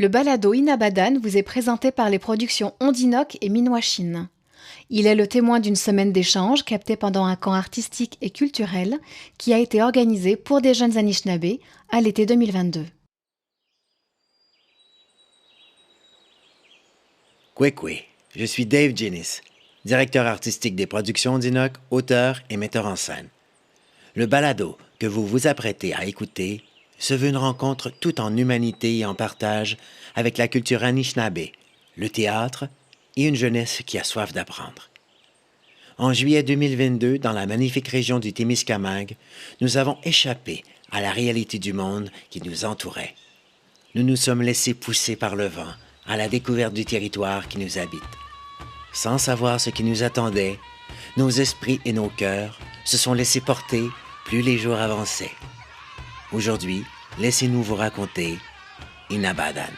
Le balado Inabadan vous est présenté par les productions Ondinoc et Minoachine. Il est le témoin d'une semaine d'échange captée pendant un camp artistique et culturel qui a été organisé pour des jeunes Anishinabés à l'été 2022. Kwekwe, je suis Dave Jennis, directeur artistique des productions Ondinoc, auteur et metteur en scène. Le balado que vous vous apprêtez à écouter se veut une rencontre tout en humanité et en partage avec la culture Anishinabé, le théâtre et une jeunesse qui a soif d'apprendre. En juillet 2022, dans la magnifique région du Témiscamingue, nous avons échappé à la réalité du monde qui nous entourait. Nous nous sommes laissés pousser par le vent à la découverte du territoire qui nous habite. Sans savoir ce qui nous attendait, nos esprits et nos cœurs se sont laissés porter plus les jours avançaient. Aujourd'hui, laissez-nous vous raconter Inabadan.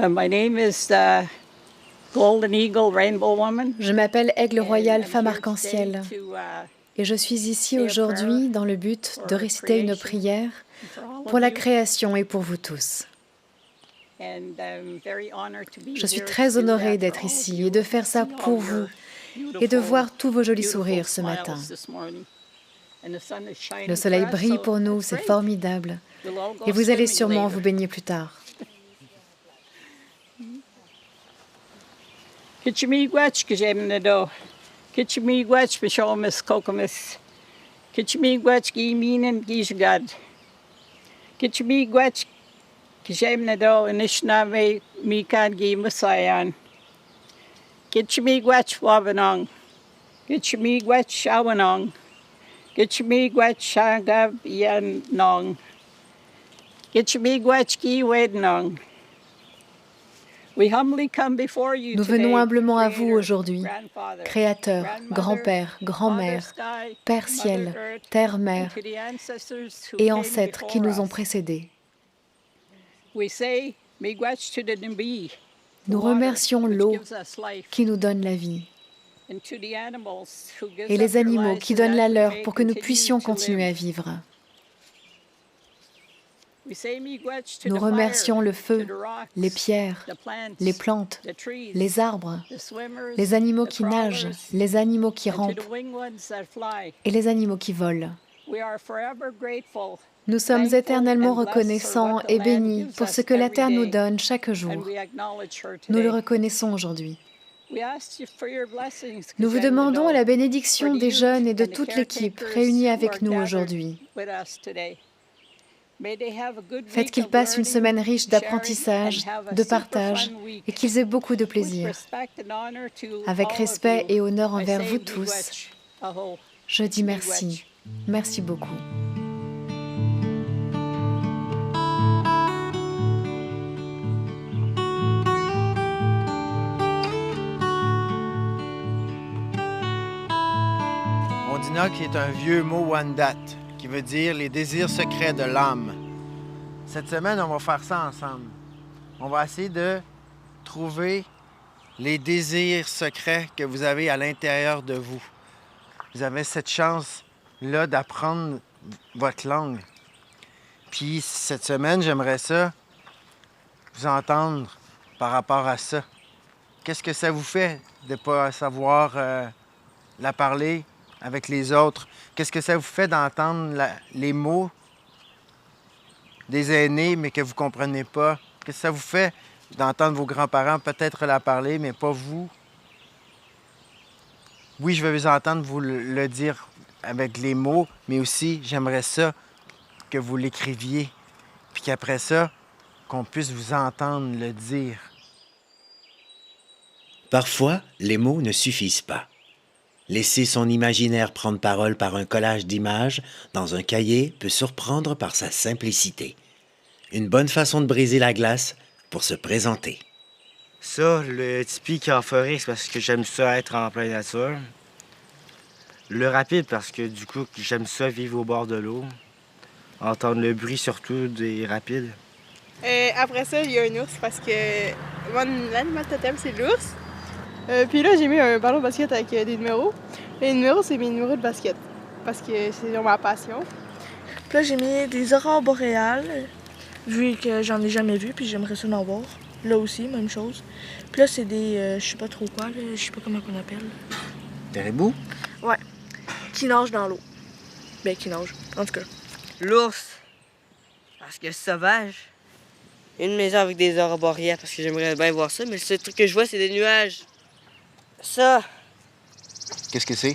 My name is Golden Eagle Rainbow Woman. Je m'appelle Aigle Royal, femme arc-en-ciel, et je suis ici aujourd'hui dans le but de réciter une prière pour la création et pour vous tous. Je suis très honorée d'être ici et de faire ça pour vous et de voir tous vos jolis sourires ce matin. Le soleil brille pour nous, c'est formidable, et vous allez sûrement vous baigner plus tard. Kitchimigwach kajemnado. Kitchimigwach bishomis kokomis. Kitchimigwach giminen gishgad. Kitchimigwach kajemnado Anishinaabe mikan gimasayan. Kitchimigwach wabanong. Kitchimigwach shawanong. Kitchimigwach shagab yanong. Kitchimigwach giwednong. Nous venons humblement à vous aujourd'hui, Créateur, Grand-Père, Grand-Mère, Père Ciel, Terre-Mère et ancêtres qui nous ont précédés. Nous remercions l'eau qui nous donne la vie et les animaux qui donnent la leur pour que nous puissions continuer à vivre. Nous remercions le feu, les pierres, les plantes, les arbres, les animaux qui nagent, les animaux qui rampent et les animaux qui volent. Nous sommes éternellement reconnaissants et bénis pour ce que la terre nous donne chaque jour. Nous le reconnaissons aujourd'hui. Nous vous demandons la bénédiction des jeunes et de toute l'équipe réunie avec nous aujourd'hui. Faites qu'ils passent une semaine riche d'apprentissage, de partage et qu'ils aient beaucoup de plaisir. Avec respect et honneur envers vous tous, je dis merci. Merci beaucoup. Ondinoc est un vieux mot Wendat qui veut dire les désirs secrets de l'âme. Cette semaine, on va faire ça ensemble. On va essayer de trouver les désirs secrets que vous avez à l'intérieur de vous. Vous avez cette chance-là d'apprendre votre langue. Puis cette semaine, j'aimerais ça vous entendre par rapport à ça. Qu'est-ce que ça vous fait de ne pas savoir la parler avec les autres? Qu'est-ce que ça vous fait d'entendre les mots des aînés, mais que vous ne comprenez pas? Qu'est-ce que ça vous fait d'entendre vos grands-parents peut-être la parler, mais pas vous? Oui, je vais vous entendre vous le dire avec les mots, mais aussi, j'aimerais ça que vous l'écriviez, puis qu'après ça, qu'on puisse vous entendre le dire. Parfois, les mots ne suffisent pas. Laisser son imaginaire prendre parole par un collage d'images dans un cahier peut surprendre par sa simplicité. Une bonne façon de briser la glace pour se présenter. Ça, le typique en forêt, c'est parce que j'aime ça être en pleine nature. Le rapide, parce que du coup, j'aime ça vivre au bord de l'eau. Entendre le bruit surtout des rapides. Après ça, il y a un ours parce que mon animal totem, c'est l'ours. Puis là, j'ai mis un ballon de basket avec des numéros. Les numéros, c'est mes numéros de basket parce que c'est ma passion. Puis là, j'ai mis des aurores boréales, vu que j'en ai jamais vu, puis j'aimerais ça en voir. Là aussi, même chose. Puis là, c'est des, je sais pas trop quoi, là, je sais pas comment on appelle. Caribou? Ouais, qui nagent dans l'eau. Ben, qui nagent, en tout cas. L'ours, parce que c'est sauvage. Une maison avec des aurores boréales, parce que j'aimerais bien voir ça, mais le seul truc que je vois, c'est des nuages. Ça, Qu'est-ce que c'est?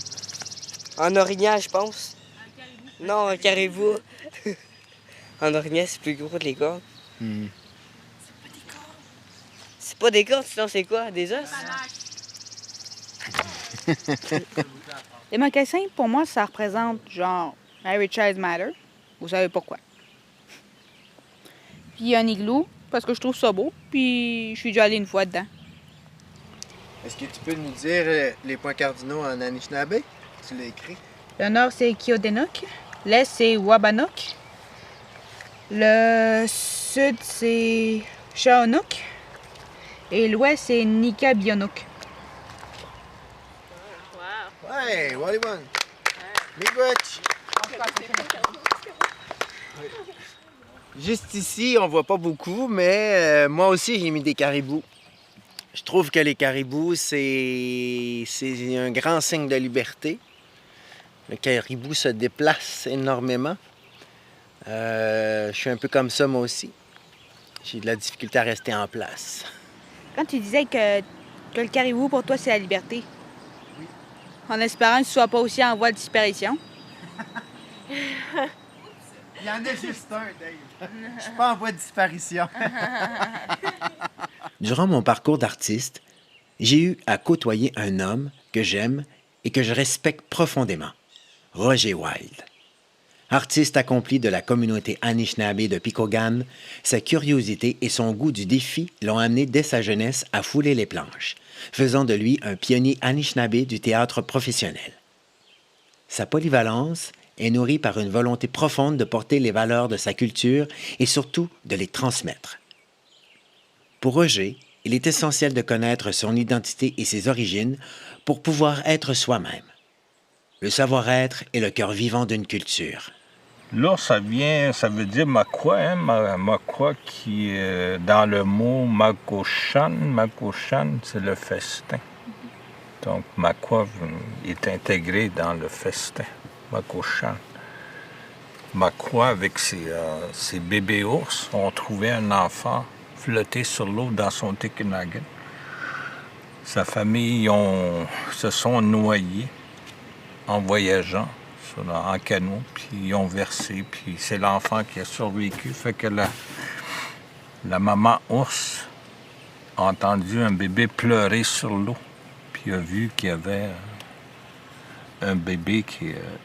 en orignal, je pense. Non, un caribou. En orignal, c'est plus gros que les cornes. C'est pas des cornes, sinon c'est quoi? Des os? Les mocassins, pour moi, ça représente genre Harry Child Matter. Vous savez pourquoi. Puis un igloo, parce que je trouve ça beau, puis je suis déjà allée une fois dedans. Est-ce que tu peux nous dire les points cardinaux en Anishinaabe? Tu l'as écrit. Le nord, c'est Kiodenok. L'est, c'est Wabanok. Le sud, c'est Shaonok. Et l'ouest, c'est Nikabionok. Ouais, Wallywan. Miigwech. Juste ici, on voit pas beaucoup, mais moi aussi, j'ai mis des caribous. Je trouve que les caribous, c'est un grand signe de liberté. Le caribou se déplace énormément. Je suis un peu comme ça, moi aussi. J'ai de la difficulté à rester en place. Quand tu disais que le caribou, pour toi, c'est la liberté, en espérant que tu ne sois pas aussi en voie de disparition. Il y en a juste un, Dave. Je suis pas en voie de disparition. Durant mon parcours d'artiste, j'ai eu à côtoyer un homme que j'aime et que je respecte profondément, Roger Wilde. Artiste accompli de la communauté Anishinaabe de Picogan, sa curiosité et son goût du défi l'ont amené dès sa jeunesse à fouler les planches, faisant de lui un pionnier Anishinaabe du théâtre professionnel. Sa polyvalence est nourrie par une volonté profonde de porter les valeurs de sa culture et surtout de les transmettre. Pour Roger, il est essentiel de connaître son identité et ses origines pour pouvoir être soi-même. Le savoir-être est le cœur vivant d'une culture. Là, ça veut dire Makwa, hein? Makwa qui est dans le mot Makoshan. Makoshan, c'est le festin. Donc, Makwa est intégré dans le festin, Makoshan. Makwa, avec ses bébés ours, ont trouvé un enfant flotté sur l'eau dans son Tikinagan. Sa famille se sont noyés en voyageant en canot, puis ils ont versé, puis c'est l'enfant qui a survécu. Fait que la maman ours a entendu un bébé pleurer sur l'eau, puis a vu qu'il y avait un bébé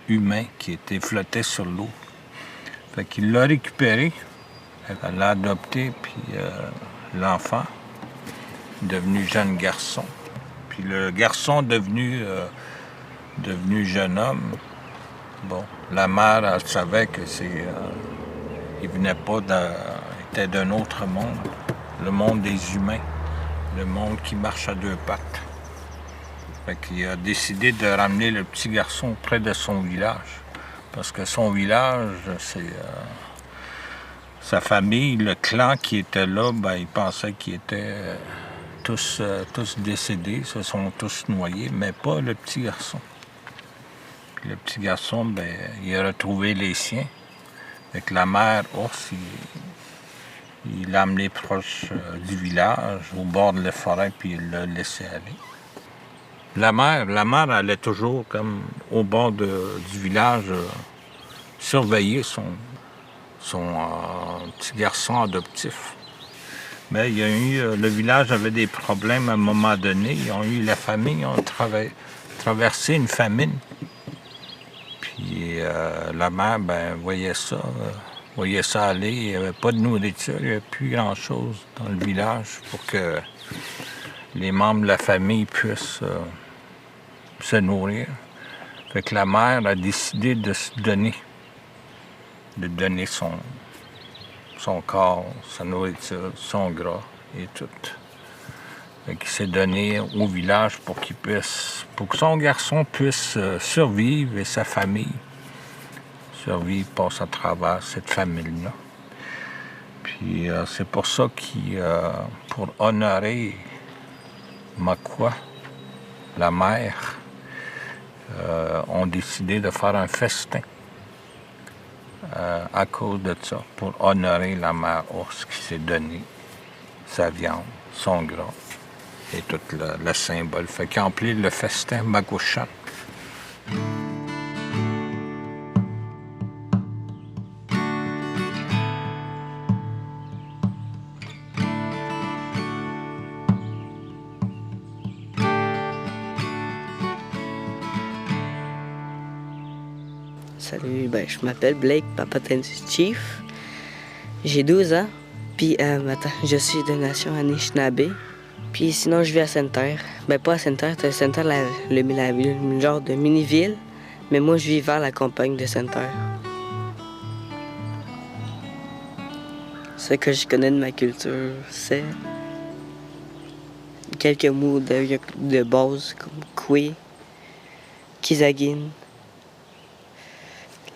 humain qui était flotté sur l'eau. Fait qu'il l'a récupéré, elle l'a adopté, puis l'enfant est devenu jeune garçon. Puis le garçon devenu jeune homme. Bon, la mère, elle savait que il venait pas était d'un autre monde, le monde des humains, le monde qui marche à deux pattes. Fait qu'il a décidé de ramener le petit garçon près de son village, parce que son village, c'est sa famille, le clan qui était là, ben, il pensait qu'ils étaient tous décédés, se sont tous noyés, mais pas le petit garçon. Le petit garçon, ben, il a retrouvé les siens. Avec la mère ours, il l'a amené proche du village, au bord de la forêt, puis il l'a laissé aller. La mère allait toujours comme au bord du village surveiller son petit garçon adoptif. Mais il y a eu, le village avait des problèmes à un moment donné. La famille ont traversé une famine. Puis la mère, ben, voyait ça aller. Il n'y avait pas de nourriture, il n'y avait plus grand-chose dans le village pour que les membres de la famille puissent se nourrir. Fait que la mère a décidé de se donner, de donner son corps, sa nourriture, son gras et tout. Fait qu'il s'est donné au village pour que son garçon puisse survivre et sa famille survivre, passe à travers cette famille-là. Puis c'est pour ça pour honorer Makwa, la mère, ont décidé de faire un festin à cause de ça, pour honorer la mère ours qui s'est donné sa viande, son gras et tout le symbole. Fait qu'ils ont appelé le festin Magoshan. Salut, je m'appelle Blake Papatensis Chief. J'ai 12 ans. Puis, je suis de nation Anishinaabe. Puis sinon, je vis à Sainte-Terre. Pas à Sainte-Terre, Sainte-Terre, le genre de mini-ville. Mais moi, je vis vers la campagne de Sainte-Terre. Ce que je connais de ma culture, c'est quelques mots de base comme Kwe, Kizagin.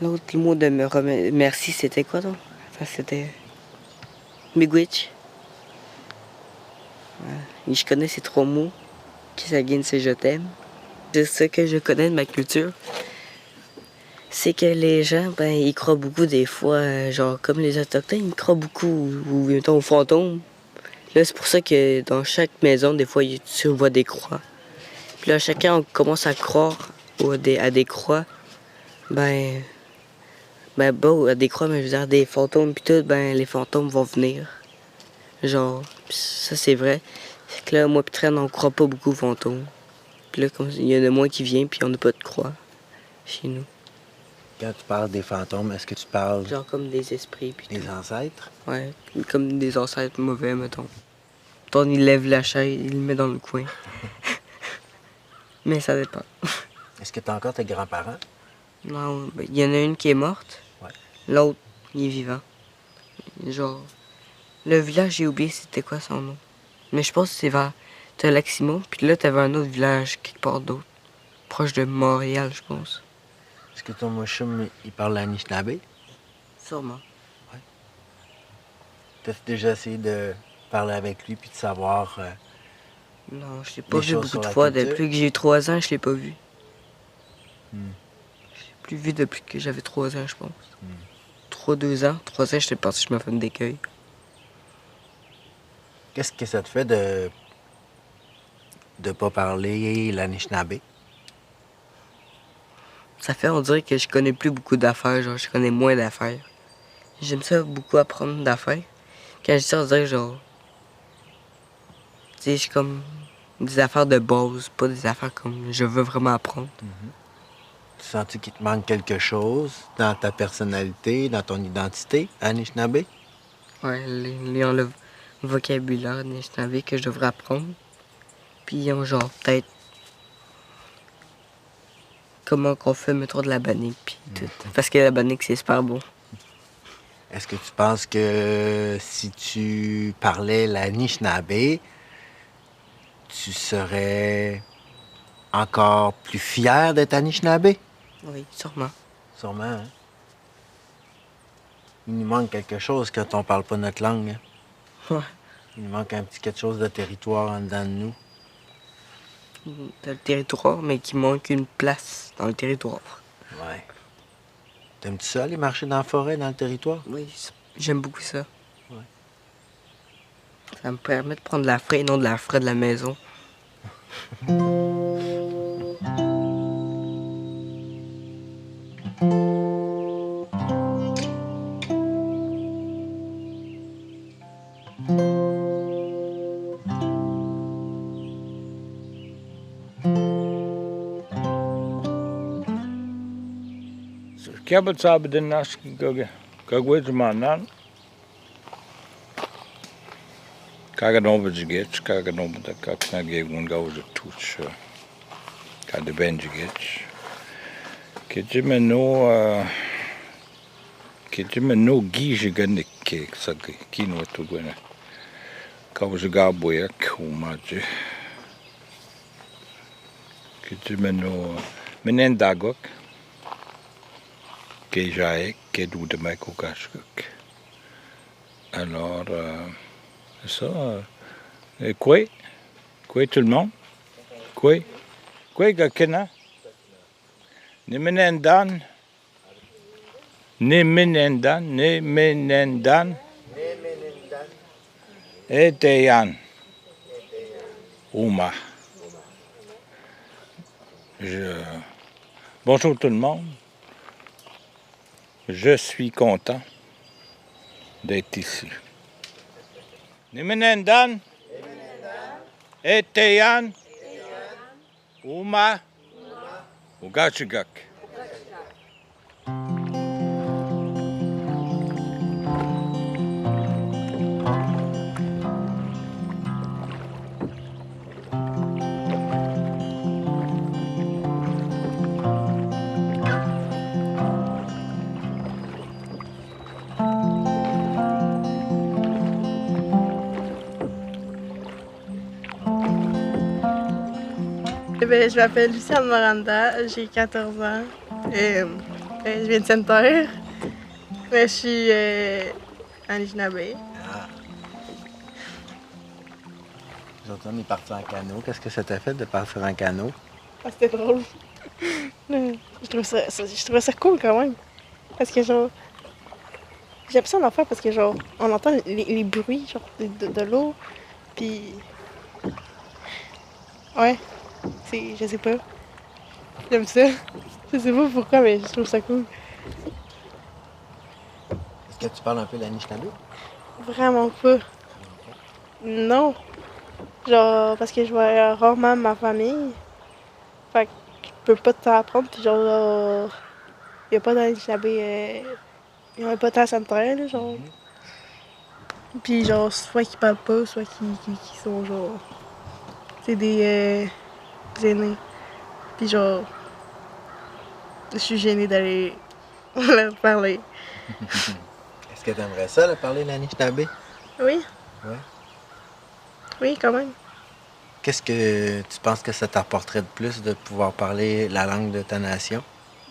L'autre mot de merci, c'était quoi donc? Enfin, c'était Miigwech. Je connais ces 3 mots. Kizagin, c'est je t'aime. Ce que je connais de ma culture, c'est que les gens, ils croient beaucoup des fois, genre comme les Autochtones, ils croient beaucoup mettons, aux fantômes. Là, c'est pour ça que dans chaque maison, des fois, tu vois des croix. Puis là, chacun commence à croire à des croix. À des croix, mais je veux dire, des fantômes, puis tout, les fantômes vont venir. Genre, ça, c'est vrai. C'est que là, moi pis Tren, on croit pas beaucoup aux fantômes. Puis là, il y en a moins qui viennent, puis on n'a pas de croix chez nous. Quand tu parles des fantômes, est-ce que tu parles... Genre comme des esprits, puis des ancêtres? Ouais, comme des ancêtres mauvais, mettons. Mettons, il lève la chaise, il le met dans le coin. Mais ça dépend. Est-ce que tu as encore tes grands-parents? Non, il y en a une qui est morte. Ouais. L'autre, il est vivant. Genre, le village, j'ai oublié c'était quoi son nom. Mais je pense que c'est vers Lac-Simon, puis là, t'avais un autre village quelque part d'autre. Proche de Montréal, je pense. Est-ce que ton Moshum, il parle Anishinaabe? Sûrement. Ouais. T'as déjà essayé de parler avec lui puis de savoir... Non, je l'ai pas vu beaucoup de fois. Depuis que j'ai eu 3 ans, je l'ai pas vu. Je l'ai plus vu depuis que j'avais 3 ans, je pense. 2 ans. 3 ans, j'étais parti chez ma femme d'écueil. Qu'est-ce que ça te fait de pas parler l'Anishinaabe? Ça fait, on dirait que je connais plus beaucoup d'affaires, genre, je connais moins d'affaires. J'aime ça beaucoup apprendre d'affaires. Quand je dis ça, on dirait genre... Tu sais, je suis comme des affaires de base, pas des affaires comme je veux vraiment apprendre. Tu sens-tu qu'il te manque quelque chose dans ta personnalité, dans ton identité, Anishinaabe? Ouais, le vocabulaire Anishinaabe que je devrais apprendre. Puis ils ont genre peut-être comment qu'on fait, mettons, de la bannique, puis tout. Parce que la bannique, c'est super bon. Est-ce que tu penses que si tu parlais l'Anishinaabe, tu serais encore plus fier d'être Anishinaabe? Oui, sûrement. Sûrement, hein? Il nous manque quelque chose quand on parle pas notre langue. Hein? Ouais. Il nous manque un petit quelque chose de territoire en dedans de nous. T'as le territoire, mais qui manque une place dans le territoire. Ouais. T'aimes-tu ça, aller marcher dans la forêt, dans le territoire? Oui, j'aime beaucoup ça. Ouais. Ça me permet de prendre de la fraie et non de la fraie de la maison. Kabat sabi din nas kagwet manan. Kagadonbadjigitch, Kagadonbadakaknagyegungaujatuch, Kadabenjigitch. Kijimeno gijiganik, Sagi, Kinwatugwena. Kaujigabuyak, Umaji. Kijimeno Menendagok, Kejaek, Kedoudemakokashkuk. Alors, c'est ça. Quoi tout le monde? Quoi Gakena? Nimenendan. Eteyan. Ouma. Bonjour tout le monde. Je suis content d'être ici. Nimenendan. Eteyan. Ouma. Ugachigak. Je m'appelle Luciane Miranda, j'ai 14 ans. Je viens de Sainte-Terre. Je suis Anishinaabe. Aujourd'hui, on est parti en canot. Qu'est-ce que ça t'a fait de partir en canot? Ah, c'était drôle. Je trouvais ça cool quand même. Parce que genre. J'aime ça en faire parce que genre on entend les bruits genre de l'eau. Puis. Ouais. Je sais pas. J'aime ça. Je sais pas pourquoi, mais je trouve ça cool. Est-ce que tu parles un peu l'Anishinaabe? Vraiment pas. Non. Genre, parce que je vois rarement ma famille. Fait que je peux pas t'apprendre. Puis genre, y a pas d'Anishinaabe. Y en a pas tant à Sainte-Terre, là, genre. Puis genre, soit qu'ils parlent pas, soit qu'ils sont genre. C'est des aînés. Puis genre, je suis gênée d'aller leur parler. Est-ce que tu aimerais ça, parler l'Anishinaabe? Oui. Ouais. Oui, quand même. Qu'est-ce que tu penses que ça t'apporterait de plus de pouvoir parler la langue de ta nation?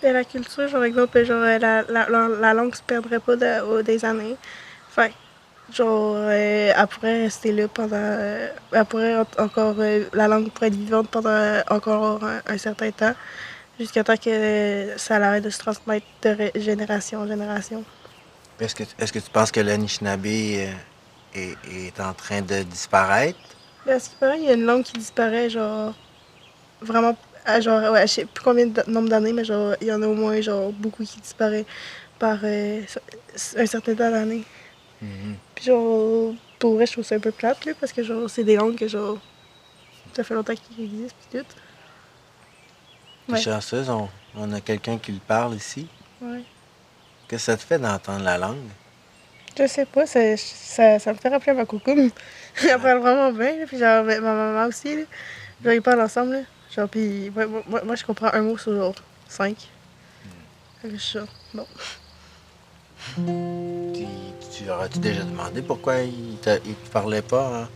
De la culture, genre, exemple, genre, la langue se perdrait pas des années. Fait que, genre, elle pourrait rester là pendant. Elle pourrait encore. La langue pourrait être vivante pendant encore un certain temps, jusqu'à temps que ça arrête de se transmettre de génération en génération. Est-ce que tu penses que l'Anishinaabe est en train de disparaître? À ce qui paraît, il y a une langue qui disparaît, genre. Vraiment. Genre, ouais, je sais plus combien de nombre d'années, mais genre, il y en a au moins, genre, beaucoup qui disparaît par un certain temps d'années. Puis genre, pour vrai, je trouve ça un peu plate, là, parce que genre, c'est des langues que genre, ça fait longtemps qu'ils existent, puis tout. T'es chanceuse, on a quelqu'un qui le parle ici. Ouais. Qu'est-ce que ça te fait d'entendre la langue? Je sais pas, ça me fait rappeler ma coucoume. Elle parle vraiment bien, là, puis genre, ma maman aussi, là. Genre, ils parlent ensemble, là. Genre, puis moi, je comprends un mot sur genre 5. Fait que je suis bon. Tu aurais-tu déjà demandé pourquoi il te parlait pas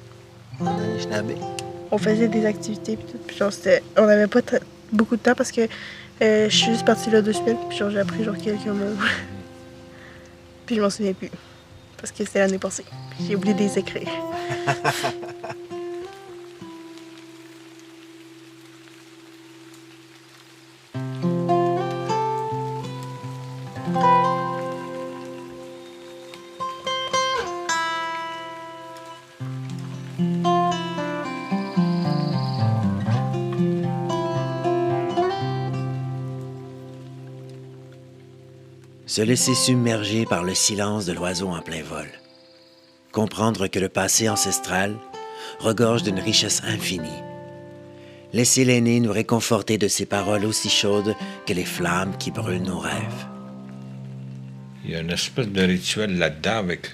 en Anishinaabe? On faisait des activités, puis tout, puis genre, on n'avait pas beaucoup de temps parce que je suis juste partie là 2 semaines, puis genre, j'ai appris genre quelques mots. Puis je m'en souviens plus, parce que c'était l'année passée. Puis j'ai oublié de les écrire. Se laisser submerger par le silence de l'oiseau en plein vol. Comprendre que le passé ancestral regorge d'une richesse infinie. Laisser l'aîné nous réconforter de ses paroles aussi chaudes que les flammes qui brûlent nos rêves. Il y a une espèce de rituel là-dedans avec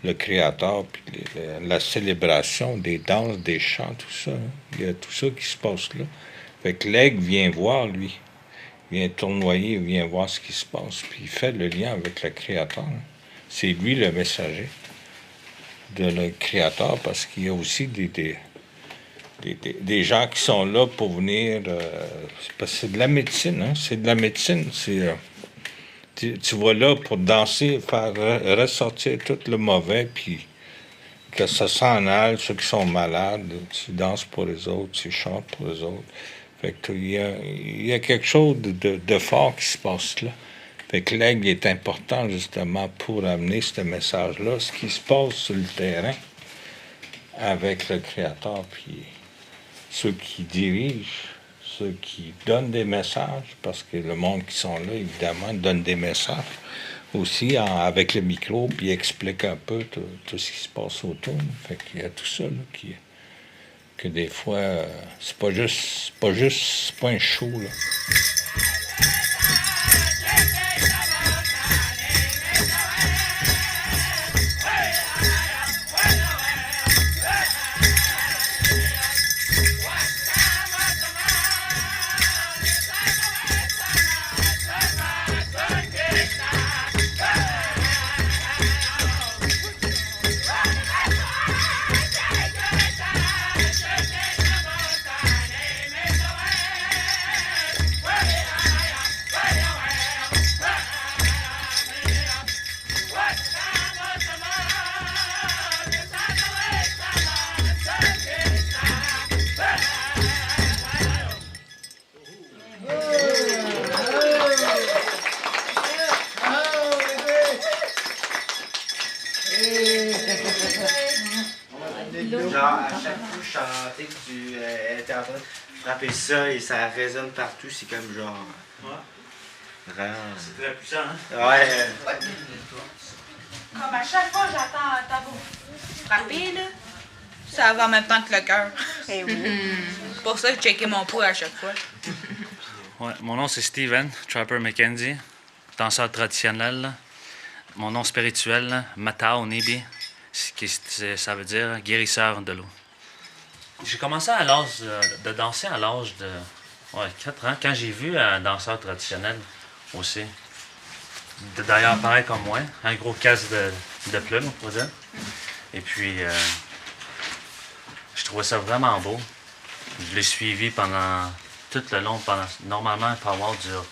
le Créateur, puis la célébration des danses, des chants, tout ça. Il y a tout ça qui se passe là. Fait que l'aigle vient voir, lui. Il vient tournoyer, il vient voir ce qui se passe, puis il fait le lien avec le Créateur. C'est lui le messager de le Créateur, parce qu'il y a aussi des gens qui sont là pour venir... parce que c'est de la médecine, hein? C'est de la médecine. Tu vas là pour danser, faire ressortir tout le mauvais, puis que ça s'en aille, ceux qui sont malades, tu danses pour les autres, tu chantes pour les autres. Fait que il y a quelque chose de fort qui se passe là. Fait que l'aigle est important justement pour amener ce message-là, ce qui se passe sur le terrain avec le Créateur, puis ceux qui dirigent, ceux qui donnent des messages, parce que le monde qui sont là, évidemment, donne des messages aussi avec le micro, puis explique un peu tout ce qui se passe autour. Fait qu'il y a tout ça là, que des fois, c'est pas un show, là. Genre, à chaque fois que je chantais que tu étais en train de frapper ça et ça résonne partout, c'est comme genre. Ouais. Vraiment. C'est très puissant, hein? Ouais. Comme à chaque fois que j'entends vous frapper, là, ça va en même temps que le cœur. C'est pour ça que je checkais mon pouls à chaque fois. Ouais, mon nom c'est Steven Trapper McKenzie, danseur traditionnel. Mon nom spirituel, Matao Nibi, ça veut dire guérisseur de l'eau. J'ai commencé à l'âge de danser à l'âge de 4 ans, quand j'ai vu un danseur traditionnel aussi. D'ailleurs, pareil comme moi, un gros casque de plumes, on pourrait dire. Et puis, je trouvais ça vraiment beau. Je l'ai suivi pendant tout le long. Normalement, un powwow dure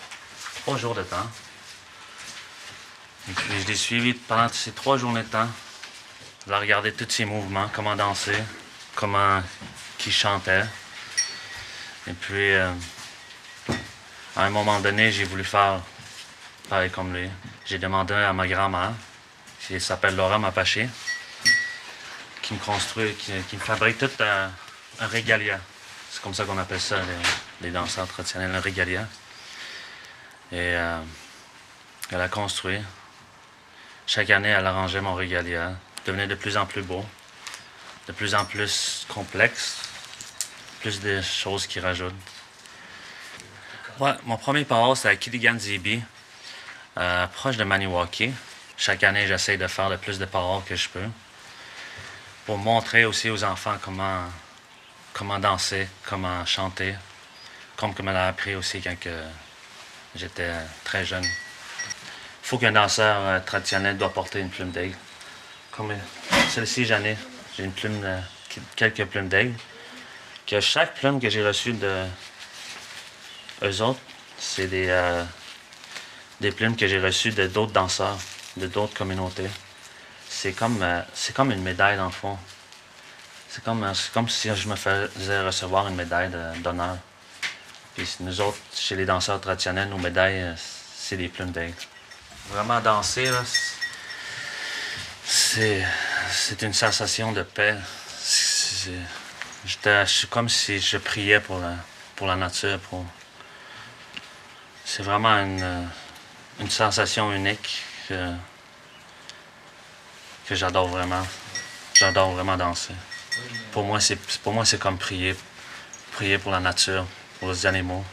3 jours de temps. Et puis, je l'ai suivi pendant ces 3 journées de temps. Je l'ai regardé tous ses mouvements, comment danser, comment qu'il chantait. Et puis, à un moment donné, j'ai voulu faire pareil comme lui. J'ai demandé à ma grand-mère, qui s'appelle Laura Mapaché, qui me construit, qui me fabrique tout un régalia. C'est comme ça qu'on appelle ça, les danseurs traditionnels, un régalia. Et elle a construit. Chaque année, elle arrangeait mon régalia. Devenait de plus en plus beau, de plus en plus complexe, plus de choses qui rajoutent. Ouais, mon premier powwow, c'était à Kiligan Zibi, proche de Maniwaki. Chaque année, j'essaie de faire le plus de powwow que je peux, pour montrer aussi aux enfants comment danser, comment chanter, comme elle a appris aussi quand j'étais très jeune. Il faut qu'un danseur traditionnel doit porter une plume d'aigle. Comme celle-ci, j'ai une plume, quelques plumes d'aigle. Que chaque plume que j'ai reçue de eux autres, c'est des plumes que j'ai reçues de d'autres danseurs, de d'autres communautés. C'est comme une médaille dans le fond. C'est comme si je me faisais recevoir une médaille d'honneur. Puis nous autres, chez les danseurs traditionnels, nos médailles, c'est des plumes d'aigle. Vraiment danser, là, c'est une sensation de paix. C'est comme si je priais pour la nature. C'est vraiment une sensation unique que j'adore vraiment. J'adore vraiment danser. Pour moi, c'est comme prier pour la nature, pour les animaux.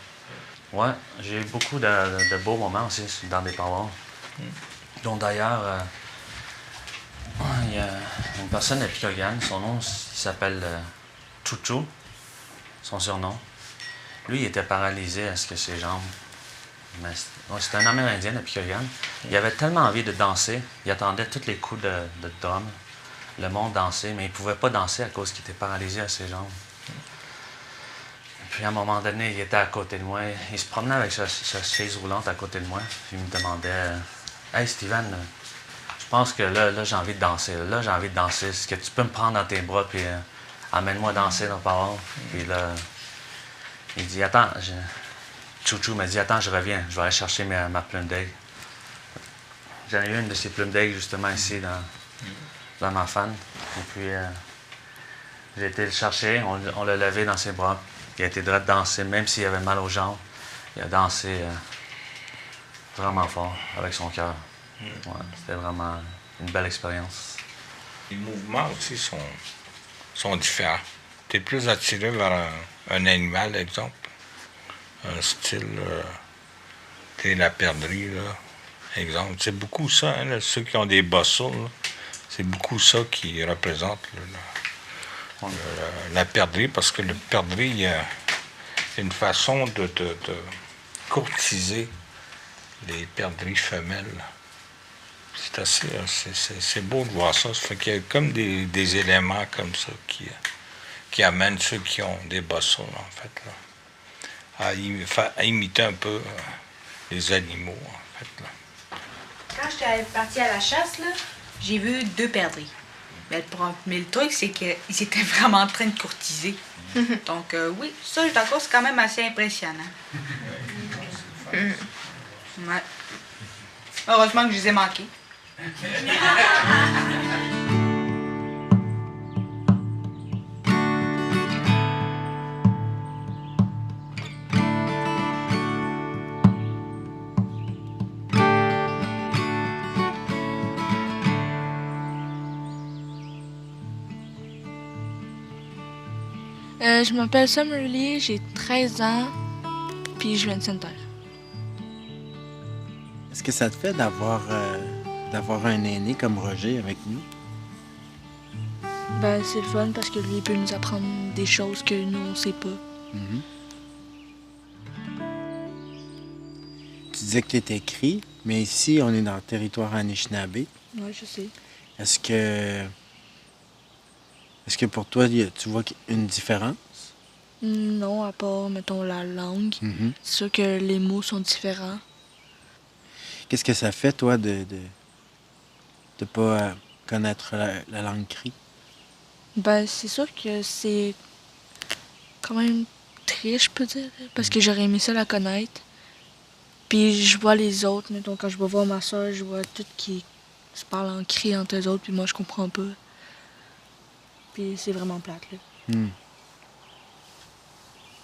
Ouais, j'ai eu beaucoup de beaux moments aussi dans des powwows. Donc d'ailleurs, Il y a une personne à Picogane, son nom, il s'appelle Chouchou, son surnom. Lui, il était paralysé à ce que ses jambes. Mais c'était un Amérindien de Picogane. Il avait tellement envie de danser, il attendait tous les coups de drum, le monde danser, mais il ne pouvait pas danser à cause qu'il était paralysé à ses jambes. Puis à un moment donné, il était à côté de moi. Il se promenait avec sa chaise roulante à côté de moi. Puis il me demandait Hey Steven, je pense que là j'ai envie de danser. Là, j'ai envie de danser. Est-ce que tu peux me prendre dans tes bras puis amène-moi danser dans par là? Puis là, il dit Attends, Chouchou m'a dit Attends, je reviens. Je vais aller chercher ma plume d'aigle. J'en ai eu une de ces plumes d'aigle justement ici dans ma fan. Et puis j'ai été le chercher. On l'a levé dans ses bras. Il a été droit de danser, même s'il avait mal aux jambes. Il a dansé vraiment fort avec son cœur. Ouais, c'était vraiment une belle expérience. Les mouvements aussi sont différents. Tu es plus attiré vers un animal, exemple. Un style, la perdrix, là, exemple. C'est beaucoup ça, hein, là, ceux qui ont des bossons, c'est beaucoup ça qui représente la perdrix, parce que le perdrix, c'est une façon de courtiser les perdrix femelles. C'est assez, c'est beau de voir ça. Ça fait qu'il y a comme des éléments comme ça qui amènent ceux qui ont des bossons, en fait, là, à imiter un peu les animaux, en fait, là. Quand j'étais partie à la chasse, là, j'ai vu 2 perdrix. Mais le truc, c'est qu'ils étaient vraiment en train de courtiser. Donc, oui, ça, je suis d'accord, c'est quand même assez impressionnant. Ouais. Heureusement que je les ai manqués. Je m'appelle Summerly, j'ai 13 ans, puis je viens de Sainte-Terre. Est-ce que ça te fait d'avoir un aîné comme Roger avec nous? Ben, c'est le fun parce que lui, il peut nous apprendre des choses que nous, on sait pas. Mm-hmm. Tu disais que tu étais écrit, mais ici, on est dans le territoire Anishinaabe. Oui, je sais. Est-ce que pour toi, tu vois une différence? Non, à part, mettons, la langue. Mm-hmm. C'est sûr que les mots sont différents. Qu'est-ce que ça fait, toi, de pas connaître la langue cri? Ben, c'est sûr que c'est quand même triste, je peux dire, parce que j'aurais aimé ça la connaître. Puis je vois les autres, mettons, quand je vais voir ma soeur, je vois tout qui se parle en cri entre eux autres, puis moi, je comprends pas. Puis c'est vraiment plate, là. Mm.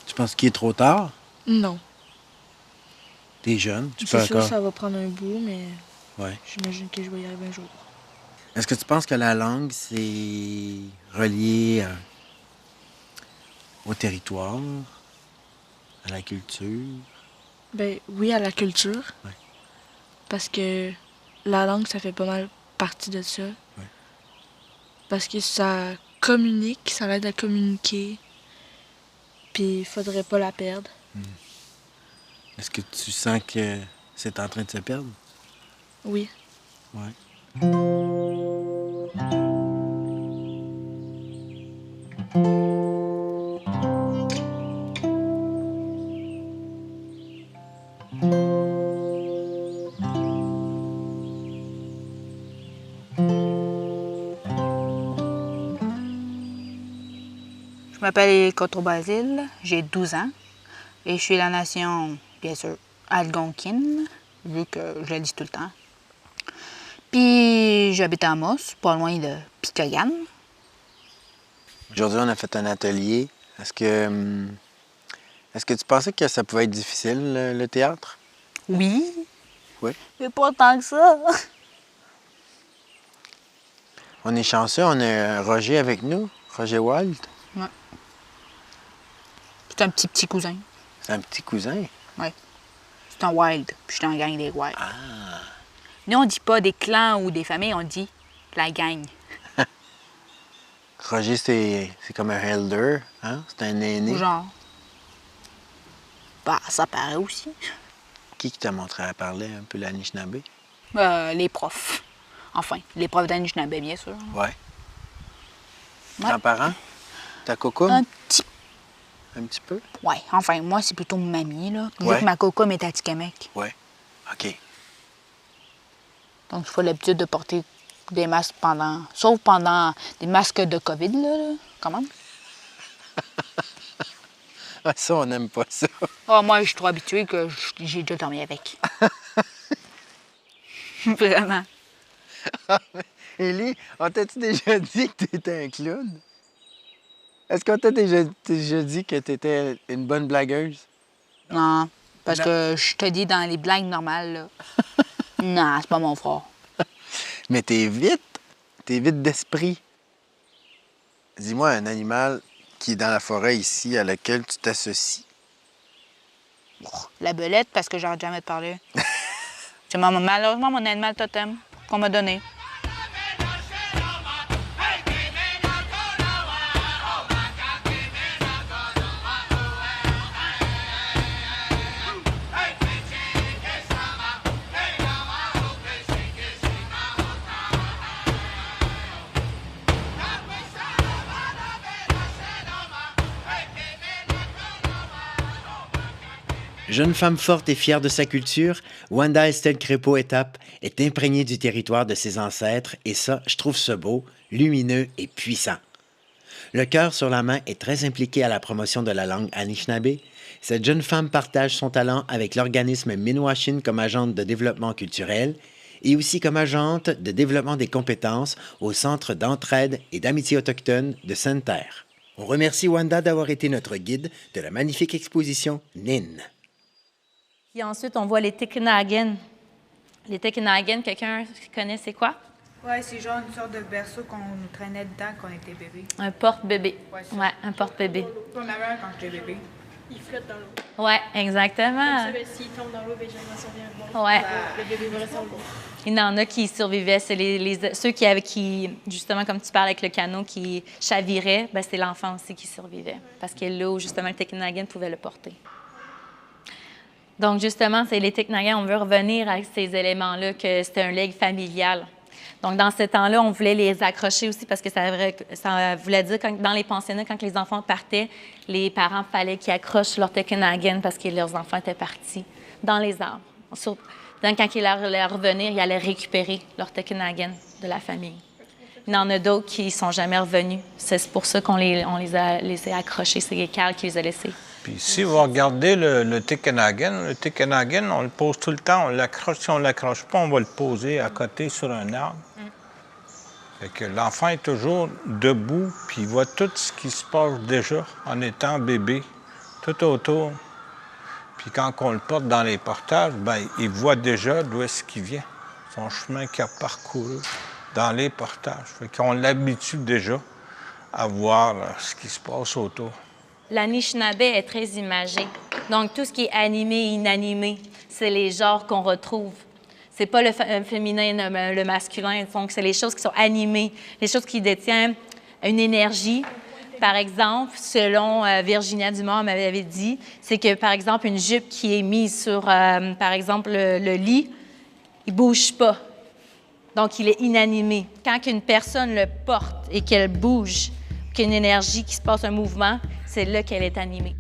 Tu penses qu'il est trop tard? Non. T'es jeune, tu peux C'est sûr encore... que ça va prendre un bout, mais Ouais. j'imagine que je vais y arriver un jour. Est-ce que tu penses que la langue, c'est relié au territoire, à la culture? Ben oui, à la culture. Ouais. Parce que la langue, ça fait pas mal partie de ça. Ouais. Parce que ça communique, ça l'aide à communiquer. Puis il faudrait pas la perdre. Est-ce que tu sens que c'est en train de se perdre? Oui. Ouais. Je m'appelle Koto Basile, j'ai 12 ans et je suis la nation, bien sûr, algonquine, vu que je le dis tout le temps. Puis j'habite à Amos, pas loin de Picogane. Aujourd'hui, on a fait un atelier. Est-ce que tu pensais que ça pouvait être difficile, le théâtre? Oui. Oui. Mais pas tant que ça. On est chanceux, on a Roger avec nous, Roger Wild. Ouais. C'est un petit cousin. C'est un petit cousin. Oui. C'est un wild, puis je suis dans la gang des wild. Ah. Nous, on dit pas des clans ou des familles, on dit la gang. Roger, c'est comme un elder, hein? C'est un aîné. Genre. Bah, ça paraît aussi. Qui t'a montré à parler un peu l'Anishinaabe? Les profs. Enfin, les profs d'Anishinaabe, bien sûr. Ouais. Ouais. Grands-parents? Ta cocoum? Un petit. Un petit peu? Ouais, enfin, moi, c'est plutôt mamie, là. Vu Ouais. que ma cocoum est à Tikamek. Ouais. OK. Donc, il faut l'habitude de porter des masques pendant... Sauf pendant des masques de COVID, là quand même. Ah, ça, on n'aime pas ça. Ah, moi, je suis trop habituée que j'ai déjà dormi avec. Vraiment. Élie, on t'a-tu déjà dit que t'étais un clown? Est-ce qu'on t'a déjà dit que t'étais une bonne blagueuse? Non, parce Non. que je te dis, dans les blagues normales, là, non, c'est pas mon frère. Mais t'es vite d'esprit. Dis-moi un animal qui est dans la forêt ici, à laquelle tu t'associes. La belette, parce que j'en ai jamais parlé. C'est malheureusement mon animal totem qu'on m'a donné. Jeune femme forte et fière de sa culture, Wanda Estelle Crépeau-Étape est imprégnée du territoire de ses ancêtres et ça, je trouve ça beau, lumineux et puissant. Le cœur sur la main est très impliqué à la promotion de la langue Anishinaabe. Cette jeune femme partage son talent avec l'organisme Minwashin comme agente de développement culturel et aussi comme agente de développement des compétences au Centre d'entraide et d'amitié autochtone de Sainte-Terre. On remercie Wanda d'avoir été notre guide de la magnifique exposition NIN. Puis ensuite, on voit les Tikinagan. Les Tikinagan, quelqu'un connaît c'est quoi? Ouais, c'est genre une sorte de berceau qu'on nous traînait dedans quand on était bébé. Un porte-bébé. Ouais, ça. Ouais, un porte-bébé. On avait un quand j'étais bébé. Il flotte dans l'eau. Ouais, exactement. Comme ça, s'il tombe dans l'eau, ben, jamais s'en vient bon. Ouais. Le bébé va rester en l'eau. Il y en a qui survivaient. C'est ceux qui, justement, comme tu parles avec le canot, qui chaviraient, ben, c'est l'enfant aussi qui survivait. Parce que là où, justement, le Tikinagan pouvait le porter. Donc, justement, c'est les Tikinagan, on veut revenir à ces éléments-là, que c'était un legs familial. Donc, dans ce temps-là, on voulait les accrocher aussi parce que ça voulait dire que dans les pensionnats, quand les enfants partaient, les parents fallait qu'ils accrochent leur Tikinagan parce que leurs enfants étaient partis dans les arbres. Donc, quand ils allaient revenir, ils allaient récupérer leur Tikinagan de la famille. Il y en a d'autres qui ne sont jamais revenus. C'est pour ça qu'on les a accrochés. C'est les cales qui les a laissés. Puis si vous regardez le Tikinagan, on le pose tout le temps, on l'accroche. Si on ne l'accroche pas, on va le poser à côté sur un arbre. Fait que l'enfant est toujours debout, puis il voit tout ce qui se passe déjà en étant bébé, tout autour. Puis quand on le porte dans les portages, bien, il voit déjà d'où est-ce qu'il vient, son chemin qu'il a parcouru dans les portages. Fait qu'on l'habitue déjà à voir ce qui se passe autour. L'Anishinaabe est très imagé. Donc, tout ce qui est animé et inanimé, c'est les genres qu'on retrouve. C'est pas le féminin, le masculin. Donc, c'est les choses qui sont animées, les choses qui détiennent une énergie. Par exemple, selon Virginia Dumont m'avait dit, c'est que, par exemple, une jupe qui est mise sur, par exemple, le lit, il bouge pas. Donc, il est inanimé. Quand une personne le porte et qu'elle bouge, qu'il y a une énergie qui se passe, un mouvement, c'est là qu'elle est animée.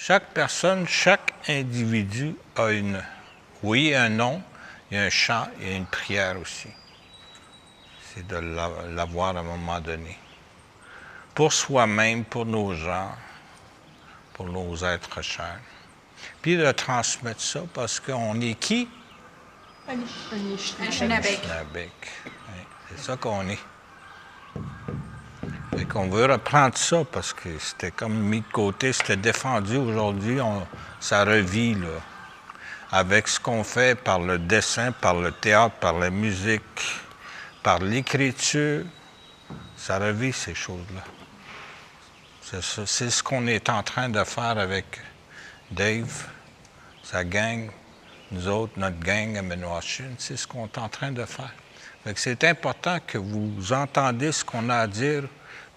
Chaque personne, chaque individu a un nom, il y a un chant et une prière aussi. C'est de l'avoir à un moment donné. Pour soi-même, pour nos gens, pour nos êtres chers. Puis de transmettre ça parce qu'on est qui? Anishinaabe. Oui, c'est ça qu'on est. Fait qu'on veut reprendre ça parce que c'était comme mis de côté, c'était défendu. Aujourd'hui, ça revit, là. Avec ce qu'on fait par le dessin, par le théâtre, par la musique, par l'écriture, ça revit ces choses-là. C'est ce qu'on est en train de faire avec Dave, sa gang, nous autres, notre gang à Minwashin, c'est ce qu'on est en train de faire. Fait que c'est important que vous entendez ce qu'on a à dire,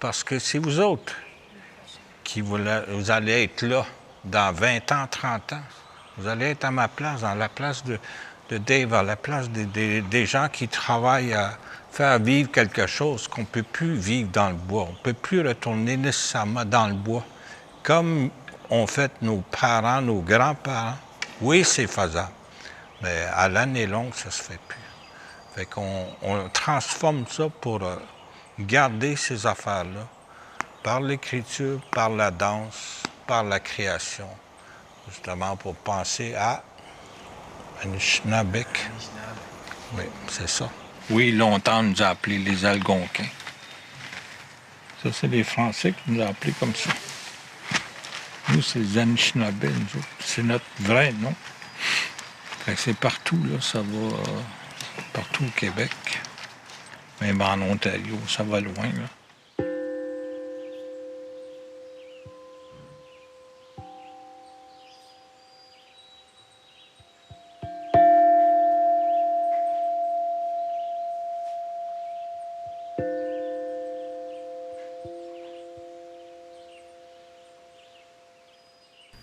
parce que c'est vous autres qui vous allez être là dans 20 ans, 30 ans. Vous allez être à ma place, dans la place de Dave, à la place des gens qui travaillent à faire vivre quelque chose qu'on ne peut plus vivre dans le bois. On ne peut plus retourner nécessairement dans le bois. Comme ont fait nos parents, nos grands-parents, oui, c'est faisable. Mais à l'année longue, ça ne se fait plus. Fait qu'on transforme ça pour garder ces affaires-là par l'écriture, par la danse, par la création, justement pour penser à Anishinaabe. Oui, c'est ça. Oui, longtemps, on nous a appelés les Algonquins. Ça, c'est les Français qui nous ont appelés comme ça. Nous, c'est les Anishinaabe, nous autres. C'est notre vrai nom. Fait que c'est partout, là, ça va partout au Québec. Même en Ontario, ça va loin, là.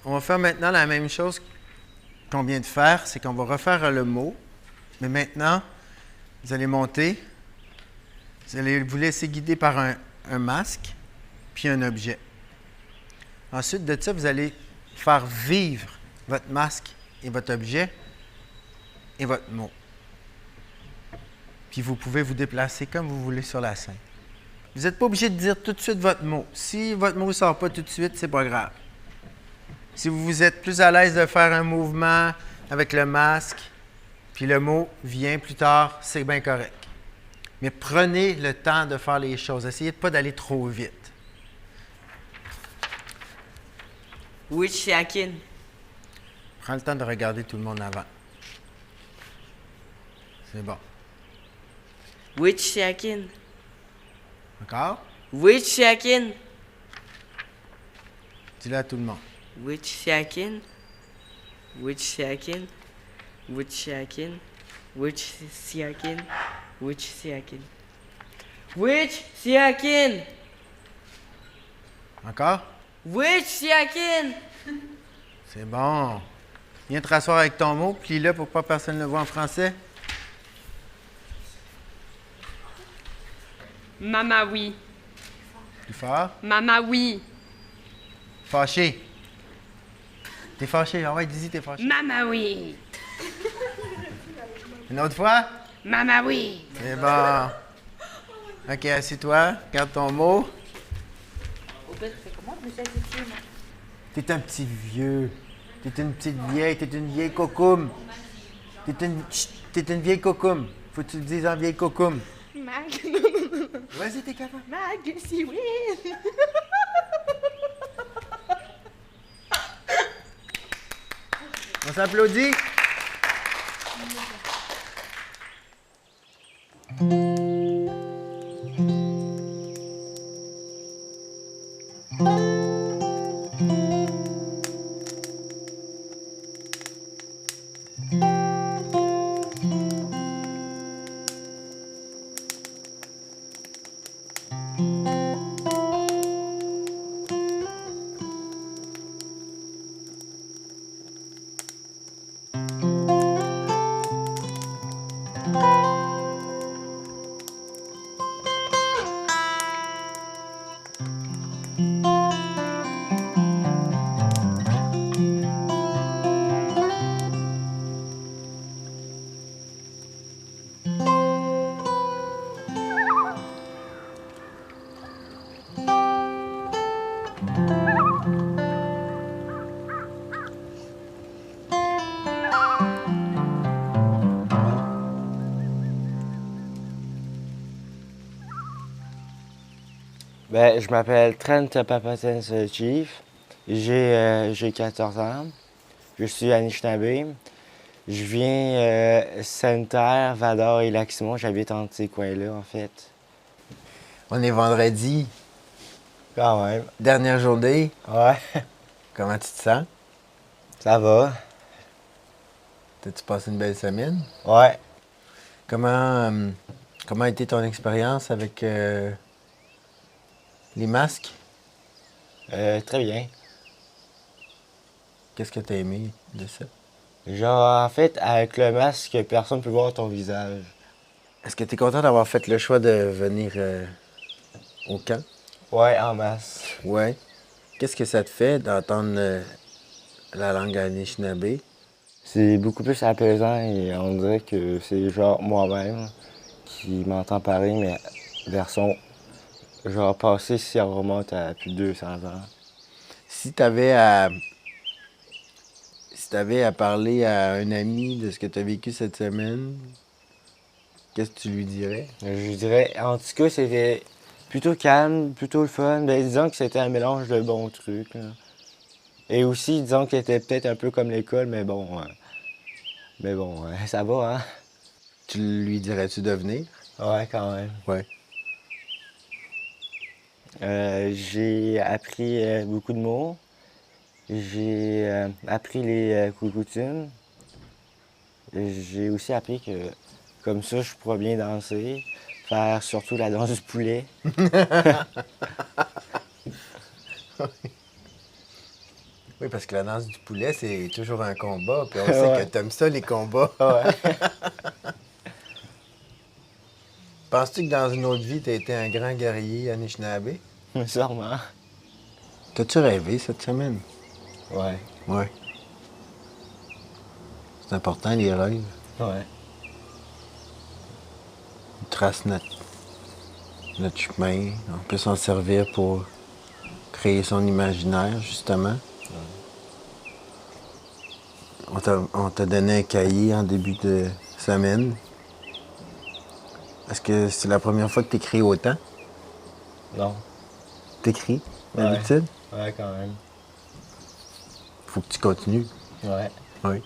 On va faire maintenant la même chose qu'on vient de faire, c'est qu'on va refaire le mot. Mais maintenant, vous allez monter, vous allez vous laisser guider par un masque, puis un objet. Ensuite de ça, vous allez faire vivre votre masque et votre objet et votre mot. Puis vous pouvez vous déplacer comme vous voulez sur la scène. Vous n'êtes pas obligé de dire tout de suite votre mot. Si votre mot ne sort pas tout de suite, c'est pas grave. Si vous êtes plus à l'aise de faire un mouvement avec le masque, puis le mot vient plus tard, c'est bien correct. Mais prenez le temps de faire les choses. Essayez de pas d'aller trop vite. Wichiakin. Prends le temps de regarder tout le monde avant. C'est bon. Wichiakin. Encore? Wichiakin. Dis-le à tout le monde. Wichiakin. Wichiakin. Wichiakin. Wichiakin. Wichiakin. Wichiakin. Encore? Wichiakin. C'est bon. Viens te rasseoir avec ton mot, plie-le pour pas personne le voit en français. Mama oui. Plus fort. Mama oui. Fâché. T'es fâché. Ah ouais, dis-y, t'es fâché. Mama oui. Une autre fois? Mama oui. C'est bon. OK, assieds-toi. Garde ton mot. T'es un petit vieux. T'es une petite vieille. T'es une vieille cocoum. T'es une vieille cocoum. Faut que tu le dises en vieille cocoum. Mag. Vas-y, t'es capable. Mag, si oui. On s'applaudit. Ben, je m'appelle Trent Papatens Chief. J'ai 14 ans. Je suis Anishinaabe. Je viens Sainte-Terre, Val-d'Or et Lac-Simon. J'habite entre ces coins-là, en fait. On est vendredi, Quand même. dernière journée. Ouais, Comment tu te sens? ça va. T'as-tu passé une belle semaine? Ouais. Comment a été ton expérience avec les masques? Très bien. Qu'est-ce que t'as aimé de ça? Genre, en fait, avec le masque, personne ne peut voir ton visage. Est-ce que t'es content d'avoir fait le choix de venir au camp? Ouais, en masse. Ouais. Qu'est-ce que ça te fait d'entendre la langue Anishinaabe? C'est beaucoup plus apaisant et on dirait que c'est genre moi-même qui m'entend parler, mais version genre passée si on remonte à plus de 200 ans. Si t'avais à parler à un ami de ce que t'as vécu cette semaine, qu'est-ce que tu lui dirais? Je dirais, en tout cas, c'était plutôt calme, plutôt le fun. Ben, disons que c'était un mélange de bons trucs, là. Et aussi, disons que c'était peut-être un peu comme l'école, mais bon, ça va, hein? Tu lui dirais-tu de venir? Ouais, quand même. Ouais. J'ai appris beaucoup de mots. J'ai appris les coucoutines. J'ai aussi appris que comme ça, je pourrais bien danser, faire surtout la danse du poulet. Oui, parce que la danse du poulet, c'est toujours un combat, puis on sait que t'aimes ça, les combats. Ouais. Penses-tu que dans une autre vie, t'as été un grand guerrier Anishinaabe? Sûrement. T'as-tu rêvé cette semaine? Ouais. Ouais. C'est important, les rêves. Ouais. Ils tracent notre chemin. On peut s'en servir pour créer son imaginaire, justement. On t'a donné un cahier en début de semaine. Est-ce que c'est la première fois que tu écris autant? Non. T'écris, Ouais. d'habitude? Ouais, quand même. Faut que tu continues. Ouais. Oui.